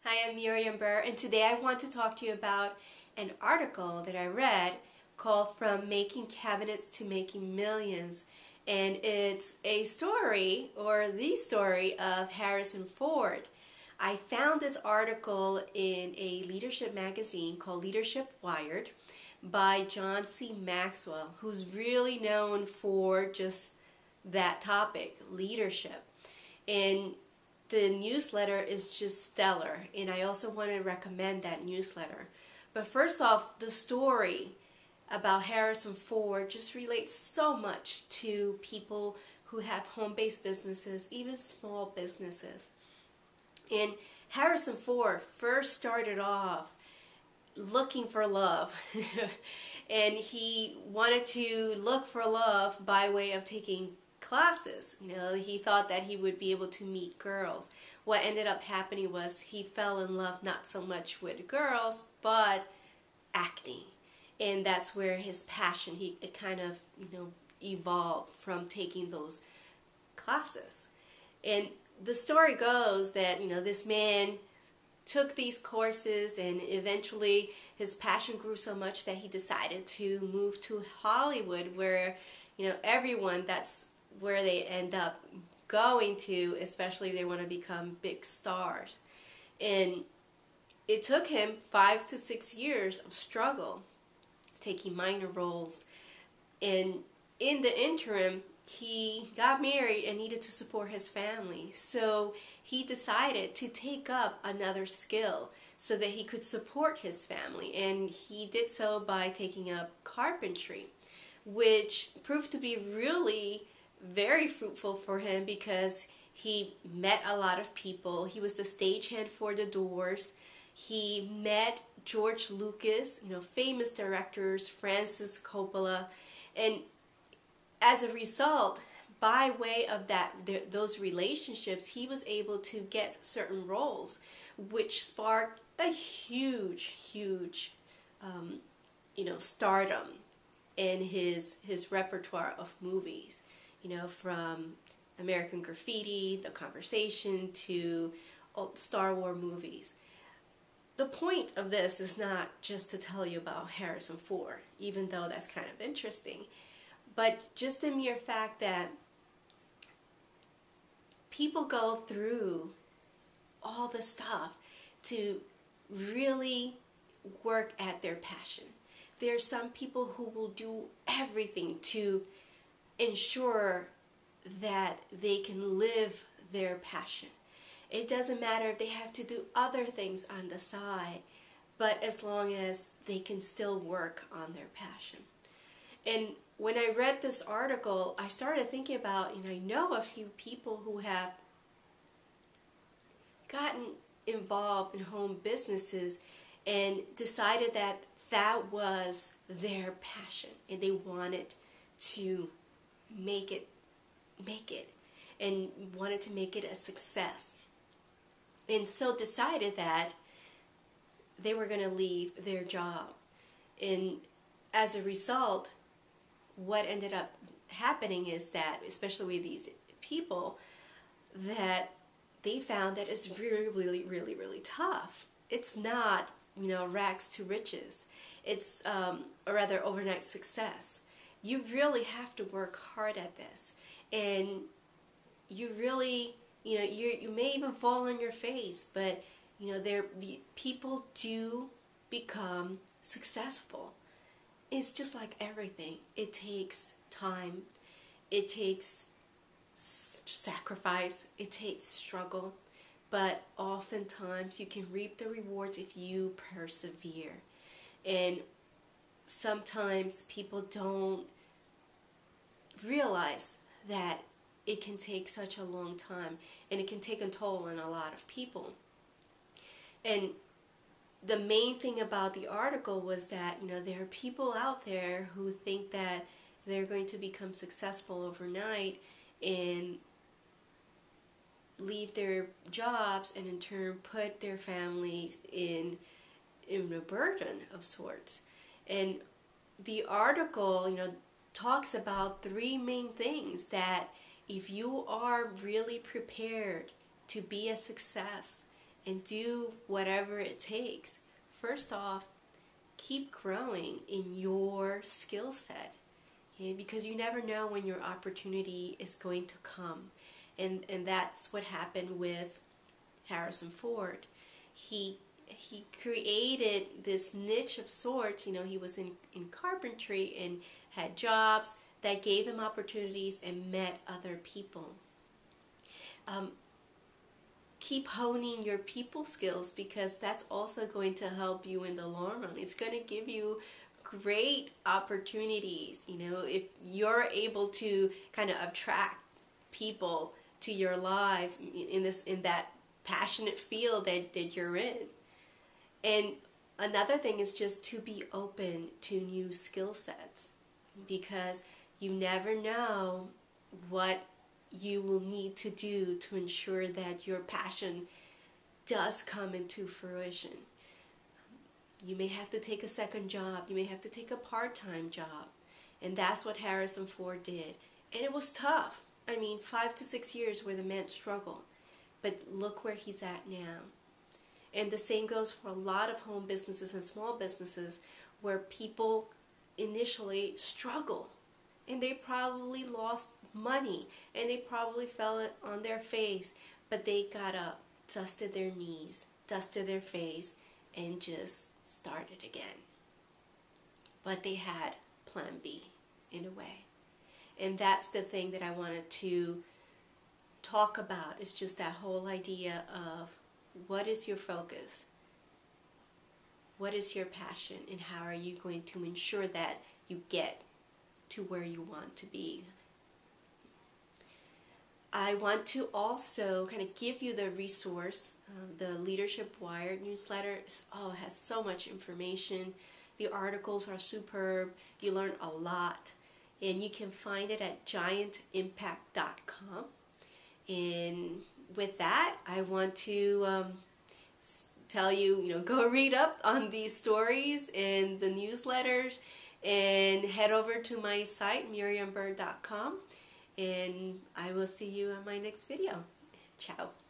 Hi, I'm Miriam Buhr, and today I want to talk to you about an article that I read called From Making Cabinets to Making Millions. And it's a story, or the story, of Harrison Ford. I found this article in a leadership magazine called Leadership Wired by John C. Maxwell, who's really known for just that topic, leadership. And the newsletter is just stellar, and I also want to recommend that newsletter. But first off, the story about Harrison Ford just relates so much to people who have home-based businesses, even small businesses. And Harrison Ford first started off looking for love and he wanted to look for love by way of taking classes. He thought that he would be able to meet girls. What ended up happening was he fell in love not so much with girls but acting, and that's where his passion, it kind of evolved from taking those classes. And the story goes that this man took these courses, and eventually his passion grew so much that he decided to move to Hollywood, where everyone, that's where they end up going to, especially if they want to become big stars. And it took him 5 to 6 years of struggle, taking minor roles, and in the interim he got married and needed to support his family. So he decided to take up another skill so that he could support his family, and he did so by taking up carpentry, which proved to be really very fruitful for him because he met a lot of people. He was the stagehand for the Doors. He met George Lucas, famous directors, Francis Coppola, and as a result, by way of those relationships, he was able to get certain roles, which sparked a huge stardom in his repertoire of movies. From American Graffiti, The Conversation, to Star Wars movies. The point of this is not just to tell you about Harrison Ford, even though that's kind of interesting, but just the mere fact that people go through all the stuff to really work at their passion. There are some people who will do everything to ensure that they can live their passion. It doesn't matter if they have to do other things on the side, but as long as they can still work on their passion. And when I read this article, I started thinking about, I know a few people who have gotten involved in home businesses and decided that that was their passion, and they wanted to make it, and wanted to make it a success. And so decided that they were going to leave their job. And as a result, what ended up happening is that, especially with these people, that they found that it's really tough. It's not, rags to riches. It's, or rather, overnight success. You really have to work hard at this. And you really, you may even fall on your face, but the people do become successful. It's just like everything. It takes time. It takes sacrifice. It takes struggle. But oftentimes you can reap the rewards if you persevere. And sometimes people don't realize that it can take such a long time, and it can take a toll on a lot of people. And the main thing about the article was that there are people out there who think that they're going to become successful overnight and leave their jobs, and in turn put their families in a burden of sorts. And the article talks about 3 main things that if you are really prepared to be a success and do whatever it takes. First off, keep growing in your skill set, okay? Because you never know when your opportunity is going to come. And that's what happened with Harrison Ford. He created this niche of sorts. You know, he was in carpentry and had jobs that gave him opportunities and met other people. Keep honing your people skills, because that's also going to help you in the long run. It's going to give you great opportunities. You know, if you're able to kind of attract people to your lives in that passionate field that you're in. And another thing is just to be open to new skill sets, because you never know what you will need to do to ensure that your passion does come into fruition. You may have to take a second job. You may have to take a part-time job. And that's what Harrison Ford did. And it was tough. I mean, 5 to 6 years where the man struggled. But look where he's at now. And the same goes for a lot of home businesses and small businesses where people initially struggle. And they probably lost money, and they probably fell on their face, but they got up, dusted their knees, dusted their face, and just started again. But they had plan B in a way. And that's the thing that I wanted to talk about, is just that whole idea of what is your focus? What is your passion? And how are you going to ensure that you get to where you want to be? I want to also kind of give you the resource. The Leadership Wired newsletter has so much information. The articles are superb. You learn a lot. And you can find it at giantimpact.com. And with that, I want to tell you, go read up on these stories and the newsletters, and head over to my site, miriambuhr.com. And I will see you on my next video. Ciao.